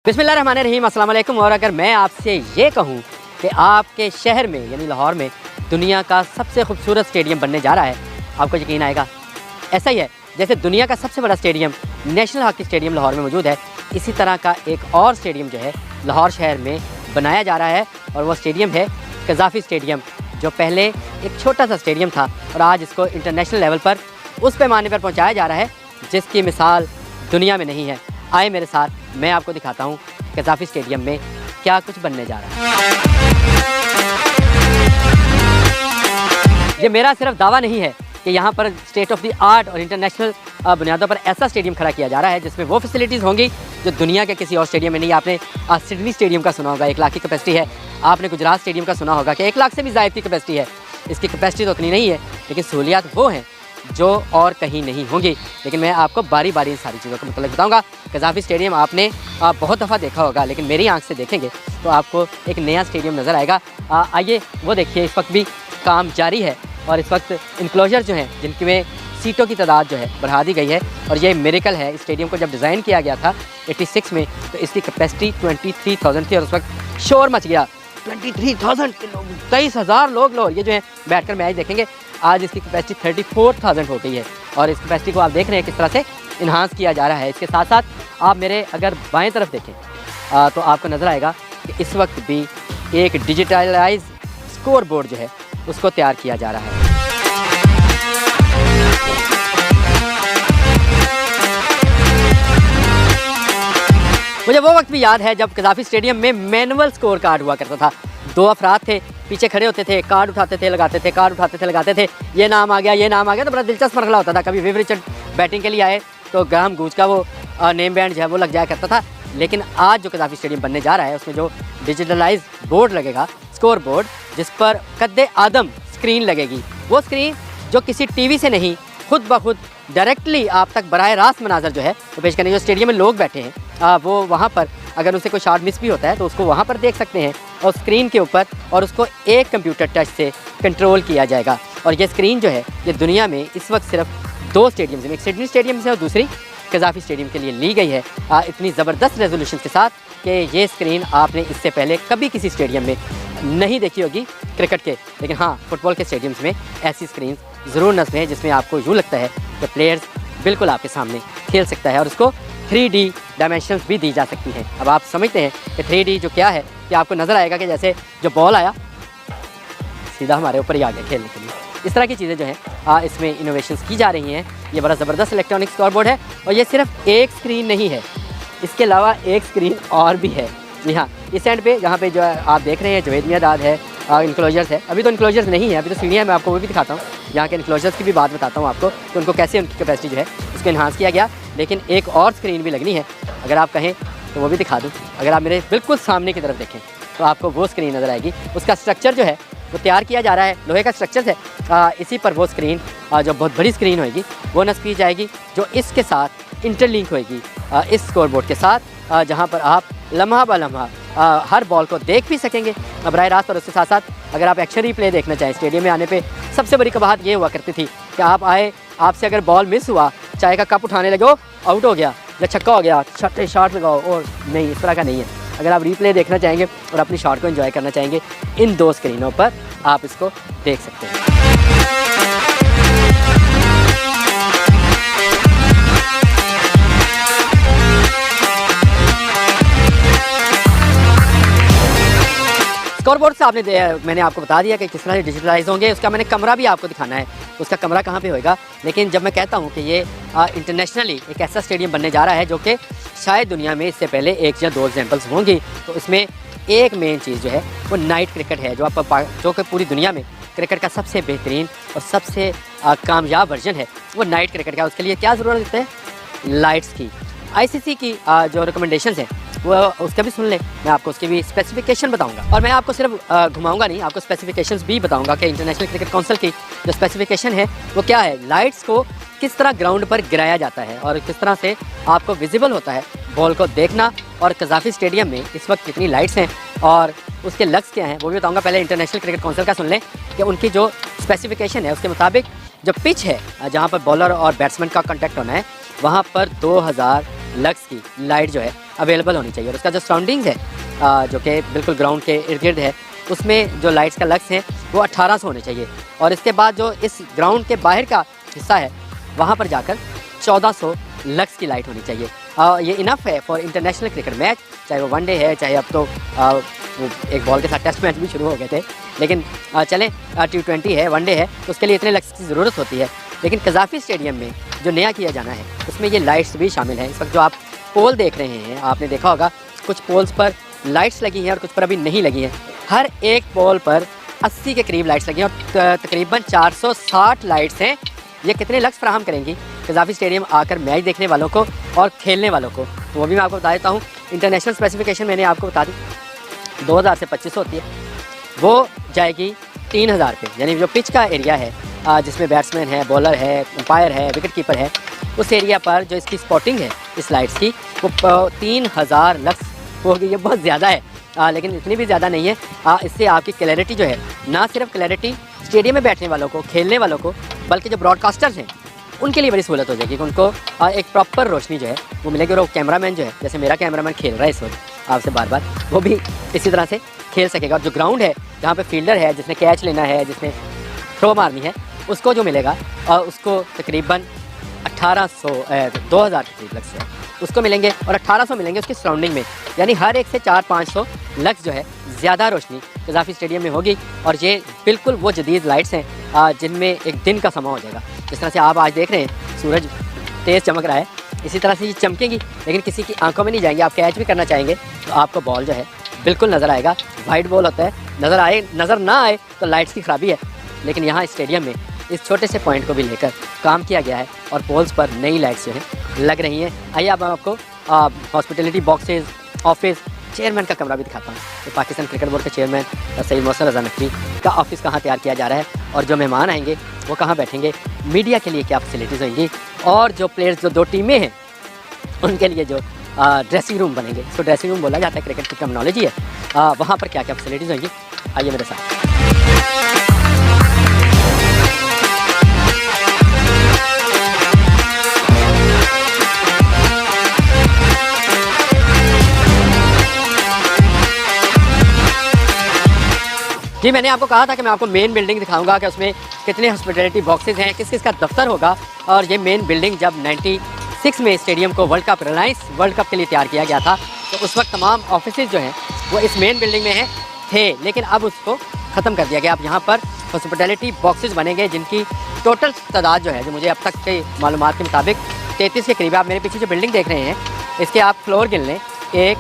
बिस्मिल्लाहिर्रहमानिर्रहीम, अस्सलाम वालेकुम। और अगर मैं आपसे ये कहूँ कि आपके शहर में यानी लाहौर में दुनिया का सबसे खूबसूरत स्टेडियम बनने जा रहा है, आपको यकीन आएगा? ऐसा ही है जैसे दुनिया का सबसे बड़ा stadium national hockey stadium Lahore में मौजूद है, इसी तरह का एक और स्टेडियम जो है लाहौर शहर में बनाया जा रहा है। और वो स्टेडियम है कज़ाफ़ी स्टेडियम, जो पहले एक छोटा सा स्टेडियम था और आज इसको इंटरनेशनल लेवल पर उस पैमाने पर पहुँचाया जा रहा है जिसकी मिसाल दुनिया में नहीं है। आए मेरे साथ, मैं आपको दिखाता हूँ कज़ाफ़ी स्टेडियम में क्या कुछ बनने जा रहा है। ये मेरा सिर्फ दावा नहीं है कि यहाँ पर स्टेट ऑफ द आर्ट और इंटरनेशनल बुनियादों पर ऐसा स्टेडियम खड़ा किया जा रहा है जिसमें वो फैसिलिटीज़ होंगी जो दुनिया के किसी और स्टेडियम में नहीं। आपने सिडनी स्टेडियम का सुना होगा, 1 लाख की कैपेसिटी है। आपने गुजरात स्टेडियम का सुना होगा कि 1 लाख से भी ज़ायद की कैपेसिटी है। इसकी कैपेसिटी तो उतनी नहीं है, लेकिन सहूलियात वो हैं जो और कहीं नहीं होंगी। लेकिन मैं आपको बारी बारी इन सारी चीज़ों के मतलब बताऊंगा। कज़ाफ़ी स्टेडियम आपने बहुत दफ़ा देखा होगा, लेकिन मेरी आंख से देखेंगे तो आपको एक नया स्टेडियम नज़र आएगा। आइए वो देखिए, इस वक्त भी काम जारी है और इस वक्त इनक्लोजर जो हैं जिनकी में सीटों की तादाद जो है बढ़ा दी गई है। और ये मिरेकल है। इस स्टेडियम को जब डिज़ाइन किया गया था 86 में, तो इसकी कैपेसिटी 23,000 थी और उस वक्त शोर मच गया। 23,000 लोग, 23,000 लोग ये जो है बैठकर मैच देखेंगे। आज इसकी कैपेसिटी 34,000 हो गई है और इस कैपेसिटी को आप देख रहे हैं किस तरह से इन्हांस किया जा रहा है। इसके साथ साथ आप मेरे अगर बाएं तरफ देखें तो आपको नज़र आएगा कि इस वक्त भी एक डिजिटलाइज स्कोर बोर्ड जो है उसको तैयार किया जा रहा है। मुझे वो वक्त भी याद है जब कज़ाफ़ी स्टेडियम में मैनुअल स्कोर कार्ड हुआ करता था। 2 अफराद थे, पीछे खड़े होते थे, कार्ड उठाते थे, लगाते थे, कार्ड उठाते थे, लगाते थे। ये नाम आ गया, ये नाम आ गया, तो बड़ा दिलचस्प मरहला होता था। कभी विव रिचर्ड बैटिंग के लिए आए तो ग्राहम गूज का वो नेम बैंड जो है वो लग जाया करता था। लेकिन आज जो कज़ाफ़ी स्टेडियम बनने जा रहा है उसमें जो डिजिटलाइज बोर्ड लगेगा, स्कोर बोर्ड, जिस पर कद्दे आदम स्क्रीन लगेगी, वो स्क्रीन जो किसी टीवी से नहीं, खुद ब खुद डायरेक्टली आप तक बराह रास्त मनाजर जो है वो पेश करने। जो स्टेडियम में लोग बैठे हैं वो वहाँ पर अगर उनसे कोई शॉट मिस भी होता है तो उसको वहाँ पर देख सकते हैं और स्क्रीन के ऊपर, और उसको एक कंप्यूटर टच से कंट्रोल किया जाएगा। और ये स्क्रीन जो है ये दुनिया में इस वक्त सिर्फ 2 स्टेडियम में, एक सिडनी स्टेडियम से और दूसरी कज़ाफ़ी स्टेडियम के लिए ली गई है, इतनी ज़बरदस्त रेजोल्यूशन के साथ कि ये स्क्रीन आपने इससे पहले कभी किसी स्टेडियम में नहीं देखी होगी क्रिकेट के। लेकिन हाँ, फुटबॉल के स्टेडियम्स में ऐसी स्क्रीन ज़रूर नस्ब है जिसमें आपको यूँ लगता है कि प्लेयर्स बिल्कुल आपके सामने खेल सकता है और उसको 3D डायमेंशंस भी दी जा सकती हैं। अब आप समझते हैं कि 3D जो क्या है, कि आपको नज़र आएगा कि जैसे जो बॉल आया सीधा हमारे ऊपर ही आ गया खेलने के लिए। इस तरह की चीज़ें जो हैं इसमें इनोवेशंस की जा रही हैं। ये बड़ा ज़बरदस्त इलेक्ट्रॉनिक स्कोर बोर्ड है और ये सिर्फ एक स्क्रीन नहीं है, इसके अलावा एक स्क्रीन और भी है। जी हाँ, इस एंड पे जहाँ पे जो आप देख रहे हैं जवेद मियादाद है, इनक्लोजर्स है। अभी तो इनक्लोजर्स नहीं है, अभी तो सीढ़ियाँ, मैं आपको वो भी दिखाता हूँ। यहाँ के इनक्लोजर्स की भी बात बताता हूँ आपको कि उनको कैसे उनकी कैपेसिटी जो है उसको इन्हांस किया गया। लेकिन एक और स्क्रीन भी लगनी है, अगर आप कहें तो वो भी दिखा दूँ। अगर आप मेरे बिल्कुल सामने की तरफ देखें तो आपको वो स्क्रीन नज़र आएगी। उसका स्ट्रक्चर जो है वो तैयार किया जा रहा है, लोहे का स्ट्रक्चर है। इसी पर वो स्क्रीन जो बहुत बड़ी स्क्रीन होगी वो नस्ब की जाएगी, जो इसके साथ इंटरलिंक होगी इस स्कोर बोर्ड के साथ, जहाँ पर आप लम्हा ब लम्हा हर बॉल को देख भी सकेंगे बराह रास्त। और उसके साथ साथ अगर आप एक्शन रिप्ले देखना चाहें, स्टेडियम में आने पे सबसे बड़ी कबाहत ये हुआ करती थी कि आप आए, आपसे अगर बॉल मिस हुआ, चाय का कप उठाने लगे, आउट हो गया या छक्का हो गया, छठे शॉट लगाओ, और नहीं, इस तरह का नहीं है। अगर आप रिप्ले देखना चाहेंगे और अपनी शॉट को एंजॉय करना चाहेंगे, इन 2 स्क्रीनों पर आप इसको देख सकते हैं। स्कोर बोर्ड से मैंने आपको बता दिया कि किस तरह से डिजिटलाइज होंगे। उसका मैंने कमरा भी आपको दिखाना है, उसका कमरा कहाँ पे होएगा। लेकिन जब मैं कहता हूँ कि ये इंटरनेशनली एक ऐसा स्टेडियम बनने जा रहा है जो कि शायद दुनिया में इससे पहले 1 या 2 एग्जाम्पल्स होंगी, तो इसमें एक मेन चीज़ जो है वो नाइट क्रिकेट है, जो कि पूरी दुनिया में क्रिकेट का सबसे बेहतरीन और सबसे कामयाब वर्जन है, वो नाइट क्रिकेट का। उसके लिए क्या ज़रूरत है? लाइट्स की। ICC की जो रिकमेंडेशंस हैं वो उसका भी सुन लें, मैं आपको उसके भी स्पेसिफिकेशन बताऊंगा। और मैं आपको सिर्फ घुमाऊंगा नहीं, आपको स्पेसिफिकेशंस भी बताऊंगा कि इंटरनेशनल क्रिकेट काउंसिल की जो स्पेसिफिकेशन है वो क्या है, लाइट्स को किस तरह ग्राउंड पर गिराया जाता है और किस तरह से आपको विजिबल होता है बॉल को देखना। और कज़ाफ़ी स्टेडियम में इस वक्त कितनी लाइट्स हैं और उसके लक्स क्या हैं वो भी बताऊँगा। पहले इंटरनेशनल क्रिकेट काउंसिल का सुन लें कि उनकी जो स्पेसिफिकेशन है उसके मुताबिक जो पिच है जहाँ पर बॉलर और बैट्समैन का कॉन्टैक्ट होना है, वहाँ पर 2000 लक्स की लाइट जो है अवेलेबल होनी चाहिए। और उसका जो सराउंडिंग्स है जो कि बिल्कुल ग्राउंड के इर्द गिर्द है, उसमें जो लाइट्स का लक्स है वो 1800 होने चाहिए। और इसके बाद जो इस ग्राउंड के बाहर का हिस्सा है वहाँ पर जाकर 1400 लक्स की लाइट होनी चाहिए। ये इनफ है फॉर इंटरनेशनल क्रिकेट मैच, चाहे वो वनडे है, चाहे अब तो एक बॉल के साथ टेस्ट मैच भी शुरू हो गए थे, लेकिन चलें T20 है, वनडे है, तो उसके लिए इतने लक्स की ज़रूरत होती है। लेकिन कज़ाफ़ी स्टेडियम में जो नया किया जाना है उसमें ये लाइट्स भी शामिल हैं। इस वक्त जो आप पोल देख रहे हैं, आपने देखा होगा कुछ पोल्स पर लाइट्स लगी हैं और कुछ पर अभी नहीं लगी हैं। हर एक पोल पर 80 के करीब लाइट्स लगी हैं और तकरीबन 460 लाइट्स हैं। ये कितने लक्स फराहम करेंगी कज़ाफ़ी स्टेडियम आकर मैच देखने वालों को और खेलने वालों को, तो वो भी मैं आपको बता देता हूँ। इंटरनेशनल स्पेसिफिकेशन मैंने आपको बता दी 2000 से 2500 होती है, वो जाएगी 3000 पे। यानी जो पिच का एरिया है जिसमें बैट्समैन है, बॉलर है, अंपायर है, विकेट कीपर है, उस एरिया पर जो इसकी स्पॉटिंग है इस लाइट्स की वो 3000 लक्स होगी। ये बहुत ज़्यादा है, लेकिन इतनी भी ज़्यादा नहीं है। इससे आपकी क्लैरिटी जो है, ना सिर्फ क्लैरिटी स्टेडियम में बैठने वालों को, खेलने वालों को, बल्कि जो ब्रॉडकास्टर्स हैं उनके लिए बड़ी सहूलत हो जाएगी कि उनको एक प्रॉपर रोशनी जो है वो मिलेगी। और वो कैमरामैन जो है, जैसे मेरा कैमरामैन खेल रहा है इस वक्त आपसे बार बार, वो भी इसी तरह से खेल सकेगा। और जो ग्राउंड है जहाँ पे फील्डर है, जिसने कैच लेना है, जिसने थ्रो मारनी है, उसको जो मिलेगा और उसको तकरीबन 2000 के करीब लक्स है उसको मिलेंगे और 1800 मिलेंगे उसकी सराउंडिंग में। यानी हर एक से 400-500 लक्स जो है ज़्यादा रोशनी कज़ाफ़ी स्टेडियम में होगी। और ये बिल्कुल वो जदीद लाइट्स हैं जिनमें एक दिन का समा हो जाएगा। जिस तरह से आप आज देख रहे हैं सूरज तेज़ चमक रहा है, इसी तरह से ये चमकेंगी, लेकिन किसी की आंखों में नहीं जाएंगी। आप कैच भी करना चाहेंगे तो आपको बॉल जो है बिल्कुल नज़र आएगा। वाइट बॉल होता है, नज़र ना आए तो लाइट्स की ख़राबी है। लेकिन यहाँ स्टेडियम में इस छोटे से पॉइंट को भी लेकर काम किया गया है और पोल्स पर नई लाइट्स जो है लग रही हैं। आइए अब मैं आपको हॉस्पिटलिटी बॉक्सेस, ऑफिस, चेयरमैन का कमरा भी दिखाता हूँ। तो पाकिस्तान क्रिकेट बोर्ड के चेयरमैन सईद मोहसिन रज़ा नकवी का ऑफिस कहाँ तैयार किया जा रहा है और जो मेहमान आएंगे वो कहाँ बैठेंगे, मीडिया के लिए क्या फैसिलिटीज़ होंगी, और जो प्लेयर्स जो 2 टीमें हैं उनके लिए जो ड्रेसिंग रूम बनेंगे, इसको ड्रेसिंग रूम बोला जाता है, क्रिकेट की टर्मिनोलॉजी है, वहाँ पर क्या क्या फैसिलिटीज़ होंगी, आइए मेरे साथ। जी, मैंने आपको कहा था कि मैं आपको मेन बिल्डिंग दिखाऊंगा कि उसमें कितने हॉस्पिटैलिटी बॉक्सेस हैं, किस किस का दफ्तर होगा। और ये मेन बिल्डिंग जब 96 में स्टेडियम को रिलायंस वर्ल्ड कप के लिए तैयार किया गया था, तो उस वक्त तमाम ऑफिसेज जो हैं वो इस मेन बिल्डिंग में थे, लेकिन अब उसको ख़त्म कर दिया गया। अब यहाँ पर हॉस्पिटैलिटी बॉक्सेस बनेंगे जिनकी टोटल तादाद जो है, जो मुझे अब तक के मालूमात के मुताबिक 33 के करीब। आप मेरे पीछे जो बिल्डिंग देख रहे हैं इसके आप फ्लोर गिन लें, 1,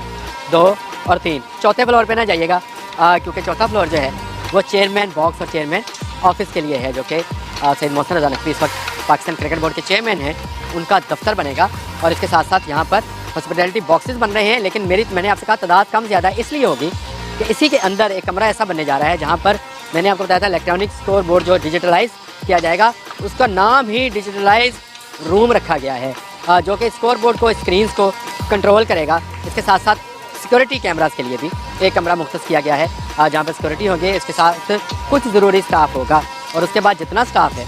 2 और 3। चौथे फ्लोर पर ना जाइएगा क्योंकि चौथा फ्लोर जो है वो चेयरमैन बॉक्स और चेयरमैन ऑफिस के लिए है, जो कि सईद मोहसिन रज़ा नकवी इस वक्त पाकिस्तान क्रिकेट बोर्ड के चेयरमैन हैं, उनका दफ्तर बनेगा। और इसके साथ साथ यहाँ पर हॉस्पिटैलिटी बॉक्सेस बन रहे हैं, लेकिन मैंने आपसे कहा तादाद कम ज़्यादा इसलिए होगी कि इसी के अंदर एक कमरा ऐसा बनने जा रहा है जहाँ पर मैंने आपको बताया था इलेक्ट्रॉनिक स्कोर बोर्ड जो डिजिटलाइज किया जाएगा, उसका नाम ही डिजिटलाइज रूम रखा गया है, जो कि स्कोर बोर्ड को, स्क्रीन्स को कंट्रोल करेगा। इसके साथ साथ सिक्योरिटी कैमरास के लिए भी एक कमरा मुख्तस किया गया है जहाँ पर सिक्योरिटी होगी। इसके साथ कुछ ज़रूरी स्टाफ होगा और उसके बाद जितना स्टाफ है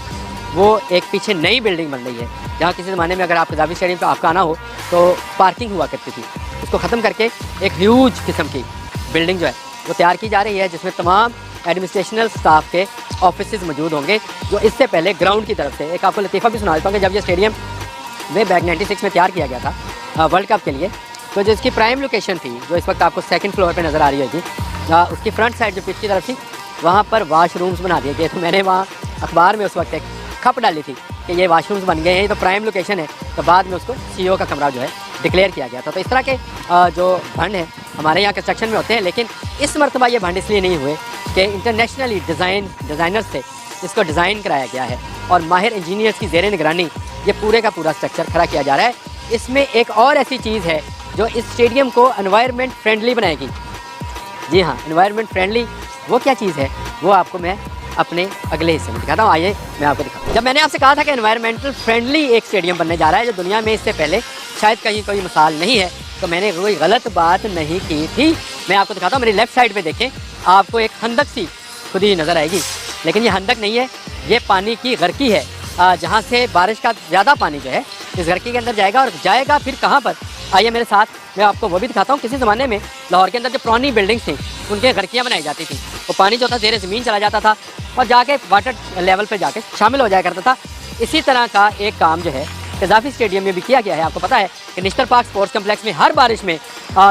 वो एक पीछे नई बिल्डिंग बन रही है जहाँ किसी ज़माने में अगर आप कज़ाफ़ी स्टेडियम पर आपका आना हो तो पार्किंग हुआ करती थी, उसको ख़त्म करके एक ह्यूज किस्म की बिल्डिंग जो है वो तैयार की जा रही है, जिसमें तमाम एडमिनिस्ट्रेशनल स्टाफ के ऑफिस मौजूद होंगे। जो इससे पहले ग्राउंड की तरफ से एक आपको लतीफ़ा भी सुना देता हूँ कि जब ये स्टेडियम वे बैक 96 में तैयार किया गया था वर्ल्ड कप के लिए, तो जो इसकी प्राइम लोकेशन थी, जो इस वक्त आपको 2nd फ्लोर पे नज़र आ रही होगी, उसकी फ्रंट साइड जो पिच की तरफ थी वहाँ पर वाशरूम्स बना दिए गए। तो मैंने वहाँ अखबार में उस वक्त एक खप डाली थी कि ये वाशरूम्स बन गए हैं, तो प्राइम लोकेशन है। तो बाद में उसको CEO का कमरा जो है डिक्लेयर किया गया था। तो इस तरह के जो भंड हैं हमारे यहाँ कंस्ट्रक्शन में होते हैं, लेकिन इस मरतबा ये भंड इसलिए नहीं हुए कि इंटरनेशनली डिज़ाइनर से इसको डिज़ाइन कराया गया है और माहिर इंजीनियर्स की ज़ेर निगरानी ये पूरे का पूरा स्ट्रक्चर खड़ा किया जा रहा है। इसमें एक और ऐसी चीज़ है जो इस स्टेडियम को एनवायरनमेंट फ्रेंडली बनाएगी। जी हाँ, एनवायरनमेंट फ्रेंडली वो क्या चीज़ है वो आपको मैं अपने अगले हिस्से में दिखाता हूँ। आइए मैं आपको दिखाता हूँ। जब मैंने आपसे कहा था कि एनवायरनमेंटल फ्रेंडली एक स्टेडियम बनने जा रहा है जो दुनिया में इससे पहले शायद कहीं कोई मिसाल नहीं है, तो मैंने कोई गलत बात नहीं की थी। मैं आपको दिखाता हूँ। मेरी लेफ़्ट साइड पर देखें, आपको एक खंदक सी खुद ही नज़र आएगी, लेकिन ये खंदक नहीं है, ये पानी की गर्की है जहाँ से बारिश का ज़्यादा पानी जो है इस गर्की के अंदर जाएगा और जाएगा फिर कहाँ पर, आइए मेरे साथ, मैं आपको वो भी दिखाता हूँ। किसी ज़माने में लाहौर के अंदर जो पुरानी बिल्डिंग्स थी उनके घरकियाँ बनाई जाती थी, वो पानी जो था ज़ेरे ज़मीन चला जाता था और जाके वाटर लेवल पर जाके शामिल हो जाया करता था। इसी तरह का एक काम जो है कज़ाफ़ी स्टेडियम में भी किया गया है। आपको पता है कि निश्तर पार्क स्पोर्ट्स कम्प्लेक्स में हर बारिश में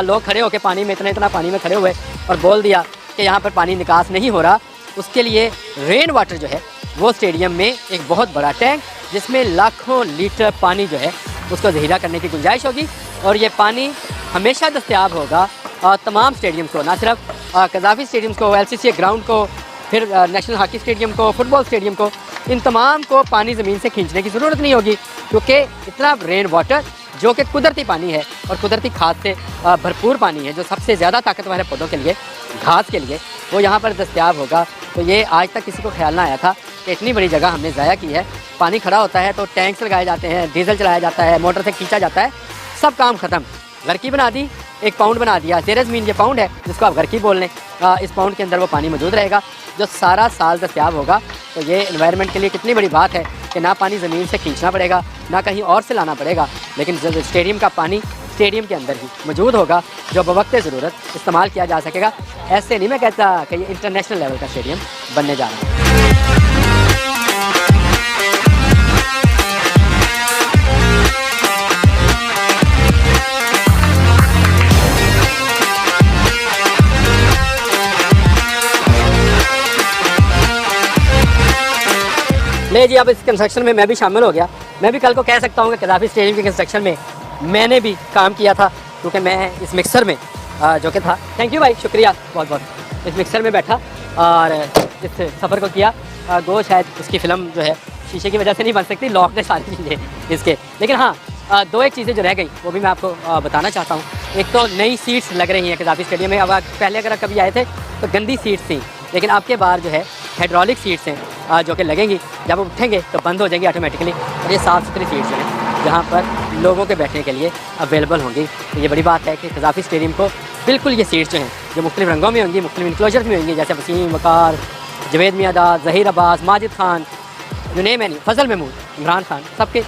लोग खड़े होकर पानी में इतना पानी में खड़े हुए और बोल दिया कि यहाँ पर पानी निकास नहीं हो रहा। उसके लिए रेन वाटर जो है वो स्टेडियम में एक बहुत बड़ा टैंक जिसमें लाखों लीटर पानी जो है उसको ज़हीरा करने की गुंजाइश होगी और ये पानी हमेशा दस्तयाब होगा तमाम स्टेडियम्स को, ना सिर्फ कज़ाफ़ी स्टेडियम्स को, LCCA ग्राउंड को, फिर नेशनल हॉकी स्टेडियम को, फुटबॉल स्टेडियम को, इन तमाम को पानी ज़मीन से खींचने की ज़रूरत नहीं होगी क्योंकि इतना रेन वाटर जो कि कुदरती पानी है और कुदरती खाद से भरपूर पानी है जो सबसे ज़्यादा ताकतवर है पौधों के लिए, घास के लिए, वो यहाँ पर दस्तयाब होगा। तो ये आज तक किसी को ख्याल ना आया था कि इतनी बड़ी जगह हमने ज़ाया की है। पानी खड़ा होता है तो टैंक्स लगाए जाते हैं, डीजल चलाया जाता है, मोटर से खींचा जाता है, सब काम ख़त्म। घरकी बना दी, एक पाउंड बना दिया, ज़ेरे ज़मीन ये पाउंड है जिसको आप घरकी बोल लें। इस पाउंड के अंदर वो पानी मौजूद रहेगा जो सारा साल दस्तयाब होगा। तो ये एनवायरनमेंट के लिए कितनी बड़ी बात है कि ना पानी ज़मीन से खींचना पड़ेगा, ना कहीं और से लाना पड़ेगा, लेकिन स्टेडियम का पानी स्टेडियम के अंदर ही मौजूद होगा जो बवक्त ज़रूरत इस्तेमाल किया जा सकेगा। ऐसे नहीं मैं कहता कि ये इंटरनेशनल लेवल का स्टेडियम बनने जा रहा है। ले जी, अब इस कंस्ट्रक्शन में मैं भी शामिल हो गया। मैं भी कल को कह सकता हूँ कि कज़ाफ़ी स्टेडियम के कंस्ट्रक्शन में मैंने भी काम किया था क्योंकि मैं इस मिक्सर में जो कि था, थैंक यू भाई, शुक्रिया बहुत बहुत, इस मिक्सर में बैठा और इस सफ़र को किया। गो शायद उसकी फ़िल्म जो है शीशे की वजह से नहीं बन सकती, लॉक ने सारी चीज़ें इसके, लेकिन हाँ दो एक चीज़ें जो रह गई वो भी मैं आपको बताना चाहता हूँ। एक तो नई सीट्स लग रही हैं कज़ाफ़ी स्टेडियम में। अब पहले अगर कभी आए थे तो गंदी सीट्स थी, लेकिन आपके बाहर जो है हाइड्रोलिक सीट्स हैं जो कि लगेंगी, जब वो उठेंगे तो बंद हो जाएंगी ऑटोमेटिकली और ये साफ़ सुथरी सीट्स हैं जहाँ पर लोगों के बैठने के लिए अवेलेबल होंगी। तो ये बड़ी बात है कि कज़ाफ़ी स्टेडियम को बिल्कुल ये सीट्स जो हैं जो मुख्तलिफ रंगों में होंगी, मुख्तलिफ इंक्लोजर्स में होंगी, जैसे वसीम, वकार, जवेद मियादाद, ज़हीर अब्बास, माजिद खान, जो नेम है नहीं, फजल महमूद, इमरान खान, सबके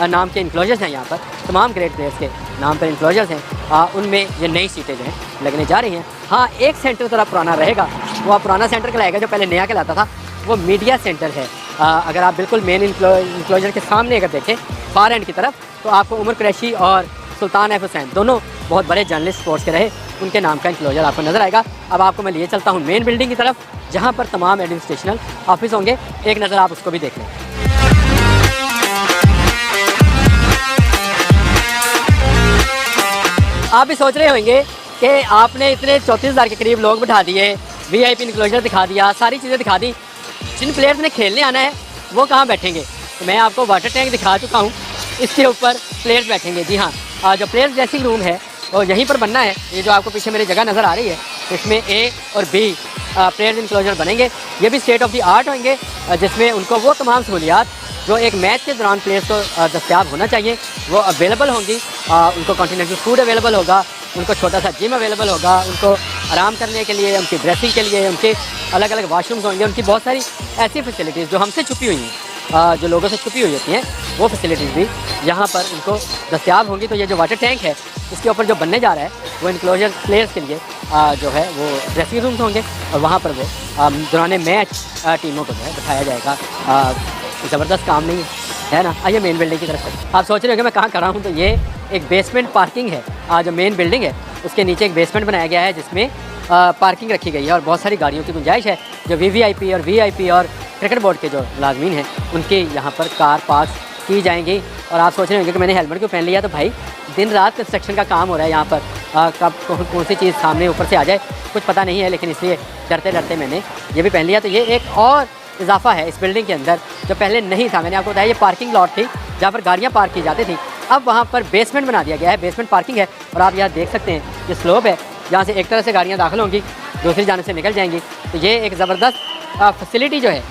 नाम के इंक्लोजर्स हैं। यहाँ पर तमाम ग्रेट प्लेयर्स के नाम पर इंक्लोजर्स हैं। उनमें ये नई सीटें जो हैं लगने जा रही हैं। हाँ, एक सेंटर थोड़ा पुराना रहेगा, वो आप पुराना सेंटर कहलाएगा जो पहले नया कहलाता था, वो मीडिया सेंटर है। अगर आप बिल्कुल मेन इंक्लोजर के सामने अगर देखें फार एंड की तरफ, तो आपको उमर कुरैशी और सुल्तान एफ हुसैन दोनों बहुत बड़े जर्नलिस्ट स्पोर्ट्स के रहे, उनके नाम का इंक्लोजर आपको नज़र आएगा। अब आपको मैं लिए चलता हूँ मेन बिल्डिंग की तरफ जहाँ पर तमाम एडमिनिस्ट्रेशनल ऑफिस होंगे। एक नज़र आप उसको भी देख लें। आप भी सोच रहे होंगे कि आपने इतने 34,000 के करीब लोग बिठा दिए, VIP इंक्लोजर दिखा दिया, सारी चीज़ें दिखा दी, जिन प्लेयर्स ने खेलने आना है वो कहाँ बैठेंगे? तो मैं आपको वाटर टैंक दिखा चुका हूँ, इसके ऊपर प्लेयर्स बैठेंगे। जी हाँ, जो प्लेयर्स ड्रेसिंग रूम है वो यहीं पर बनना है। ये जो आपको पीछे मेरी जगह नज़र आ रही है, इसमें A और B प्लेयर्स इंक्लोजर बनेंगे। ये भी स्टेट ऑफ द आर्ट होंगे जिसमें उनको वो तमाम सहूलियात जो एक मैच के दौरान प्लेयर्स को दस्तियाब होना चाहिए वो अवेलेबल होंगी। उनको कॉन्टिनेंटल फूड अवेलेबल होगा, उनको छोटा सा जिम अवेलेबल होगा, उनको आराम करने के लिए, उनकी ड्रेसिंग के लिए, उनके अलग अलग वाशरूम्स होंगे, उनकी बहुत सारी ऐसी फैसिलिटीज़ जो हमसे छुपी हुई हैं, जो लोगों से छुपी हुई होती हैं, वो फैसिलिटीज़ भी यहाँ पर उनको दस्तियाब होंगी। तो ये जो वाटर टैंक है इसके ऊपर जो बनने जा रहा है वो इंक्लोजर प्लेयर्स के लिए जो है वो ड्रेसिंग रूम्स होंगे और वहाँ पर वो दौरान मैच टीमों को जो है बिठाया जाएगा। ज़बरदस्त काम नहीं है ना? आइए मेन बिल्डिंग की तरफ। आप सोच रहे हो कि मैं कहाँ खड़ा हूँ, तो ये एक बेसमेंट पार्किंग है। जो मेन बिल्डिंग है उसके नीचे एक बेसमेंट बनाया गया है जिसमें पार्किंग रखी गई है और बहुत सारी गाड़ियों की गुंजाइश है। जो VVIP और VIP और क्रिकेट बोर्ड के जो मुलाजमीन हैं उनके यहाँ पर कार पार्क की जाएंगी। और आप सोच रहे होंगे कि मैंने हेलमेट क्यों पहन लिया, तो भाई दिन रात कंस्ट्रक्शन का काम हो रहा है यहाँ पर, कब कौन सी चीज़ सामने ऊपर से आ जाए कुछ पता नहीं है, लेकिन इसलिए डरते डरते मैंने ये भी पहन लिया। तो ये एक और इजाफा है इस बिल्डिंग के अंदर जो पहले नहीं था। मैंने आपको बताया ये पार्किंग लॉट थी जहाँ पर गाड़ियाँ पार्क की जाती थी, अब वहाँ पर बेसमेंट बना दिया गया है, बेसमेंट पार्किंग है। और आप यहाँ देख सकते हैं ये स्लोप है जहाँ से एक तरह से गाड़ियाँ दाखिल होंगी, दूसरी जाने से निकल जाएंगी। तो ये एक ज़बरदस्त फैसिलिटी जो है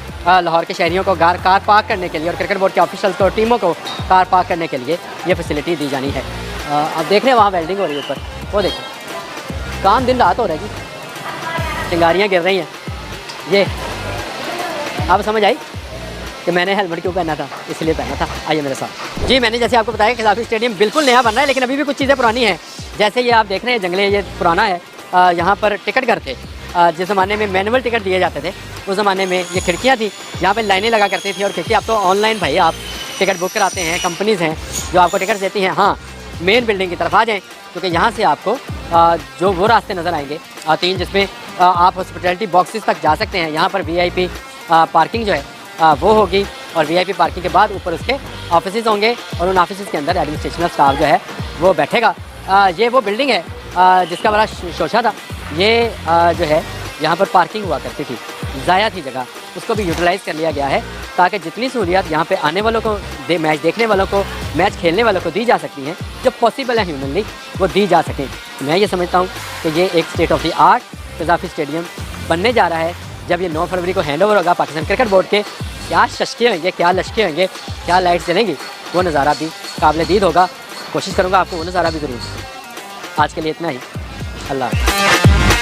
लाहौर के शहरियों को कार पार्क करने के लिए और क्रिकेट बोर्ड के ऑफिशियल्स को, टीमों को कार पार्क करने के लिए ये फैसिलिटी दी जानी है। आप देख रहे हैं वहाँ वेल्डिंग हो रही है ऊपर, वो देखो काम दिन रात हो रहा है जी, चिंगारियाँ गिर रही हैं। ये आप समझ आई, कि मैंने हेलमेट क्यों पहना था, इसलिए पहना था। आइए मेरे साथ। जी, मैंने जैसे आपको बताया कदाफी स्टेडियम बिल्कुल नया बन रहा है, लेकिन अभी भी कुछ चीज़ें पुरानी हैं। जैसे ये आप देख रहे हैं जंगले, ये पुराना है। यहाँ पर टिकट घर थे। जिस ज़माने में मैनुअल टिकट दिए जाते थे, उस ज़माने में ये खिड़कियाँ थी, यहाँ पे लाइनें लगा करती थी। और खिड़की अब तो ऑनलाइन भाई आप टिकट बुक कराते हैं, कंपनीज़ हैं जो आपको टिकट देती हैं। हाँ, मेन बिल्डिंग की तरफ आ जाएँ, क्योंकि यहाँ से आपको जो वो रास्ते नज़र आएंगे 3, जिसमें आप हॉस्पिटैलिटी बॉक्सेस तक जा सकते हैं। यहाँ पर VIP पार्किंग जो है वो होगी, और VIP पार्किंग के बाद ऊपर उसके ऑफिसेज़ होंगे, और उन ऑफिसेज़ के अंदर एडमिनिस्ट्रेशनल स्टाफ जो है वो बैठेगा। ये वो बिल्डिंग है जिसका बड़ा शोशा था। ये जो है यहाँ पर पार्किंग हुआ करती थी, ज़ाया थी जगह, उसको भी यूटिलाइज़ कर लिया गया है, ताकि जितनी सहूलियात यहाँ पे आने वालों को, मैच देखने वालों को, मैच खेलने वालों को दी जा सकती हैं, जो पॉसिबल है ह्यूमनली, वो दी जा सकें। मैं ये समझता हूँ कि ये एक state of the art Gaddafi stadium बनने जा रहा है। जब ये 9 फरवरी को हैंड ओवर होगा पाकिस्तान क्रिकेट बोर्ड के, क्या शशके होंगे, क्या लशके होंगे, क्या लाइट्स जलेंगी, वो नज़ारा भी काबिल दीद होगा। कोशिश करूँगा आपको वो नज़ारा भी ज़रूर। आज के लिए इतना ही। अल्लाह।